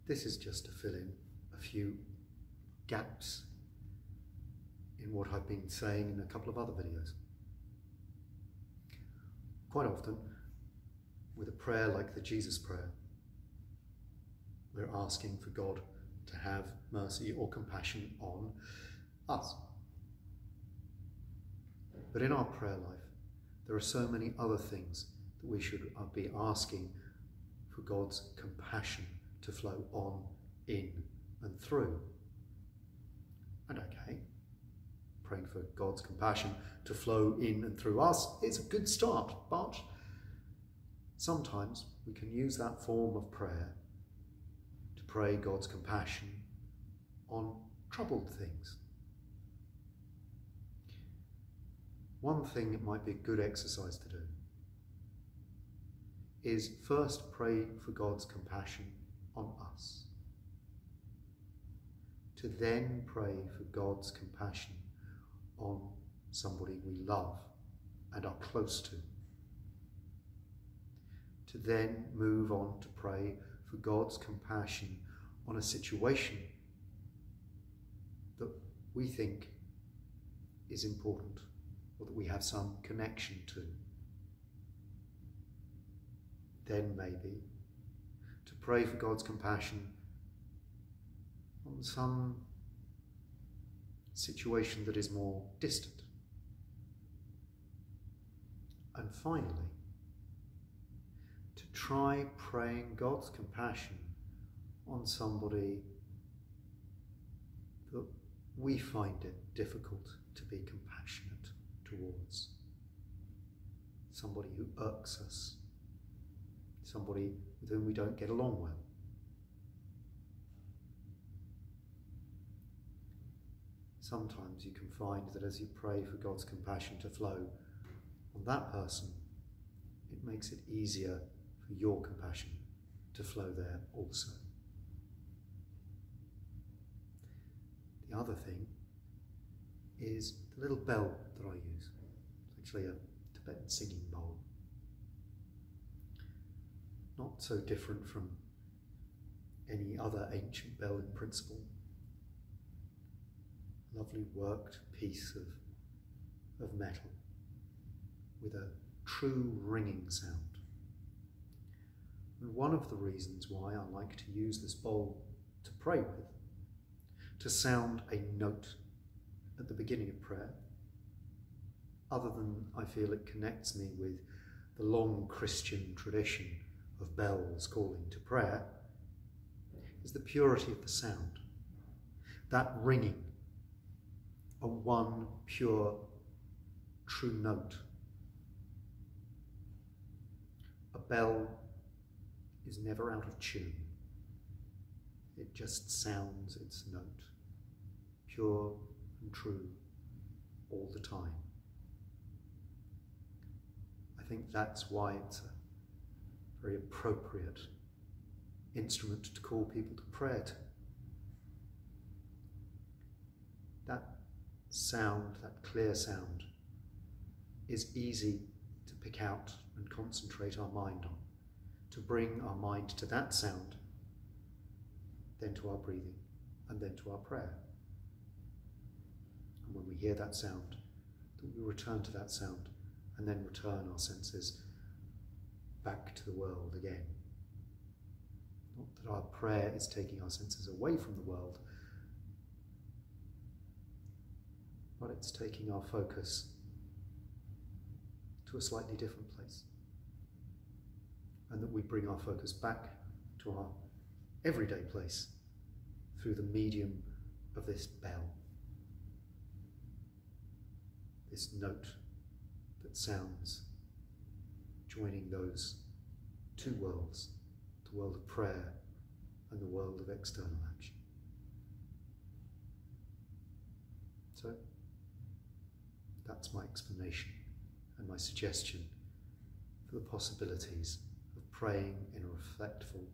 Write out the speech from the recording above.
This is just to fill in a few gaps in what I've been saying in a couple of other videos. Quite often, with a prayer like the Jesus prayer, we're asking for God to have mercy or compassion on us. But in our prayer life, there are so many other things that we should be asking for God's compassion to flow on, in, and through. And okay, praying for God's compassion to flow in and through us is a good start, but sometimes we can use that form of prayer to pray God's compassion on troubled things. One thing it might be a good exercise to do is first pray for God's compassion on us, to then pray for God's compassion on somebody we love and are close to then move on to pray for God's compassion on a situation that we think is important or that we have some connection to. Then maybe to pray for God's compassion on some situation that is more distant. And finally, to try praying God's compassion on somebody that we find it difficult to be compassionate towards. Somebody who irks us. Somebody with whom we don't get along well. Sometimes you can find that as you pray for God's compassion to flow on that person, it makes it easier for your compassion to flow there also. The other thing is the little bell that I use. It's actually a Tibetan singing bowl. Not so different from any other ancient bell in principle. Lovely worked piece of metal with a true ringing sound. And one of the reasons why I like to use this bowl to pray with, to sound a note at the beginning of prayer, other than I feel it connects me with the long Christian tradition of bells calling to prayer, is the purity of the sound. That ringing, a one pure, true note. A bell is never out of tune. It just sounds its note, pure and true, all the time. I think that's why it's a very appropriate instrument to call people to prayer to. That sound, that clear sound, is easy to pick out and concentrate our mind on, to bring our mind to that sound, then to our breathing, and then to our prayer. And when we hear that sound, that we return to that sound, and then return our senses back to the world again. Not that our prayer is taking our senses away from the world, but it's taking our focus to a slightly different place. And that we bring our focus back to our everyday place through the medium of this bell. This note that sounds, joining those two worlds, the world of prayer and the world of external action. So, that's my explanation and my suggestion for the possibilities of praying in a reflectful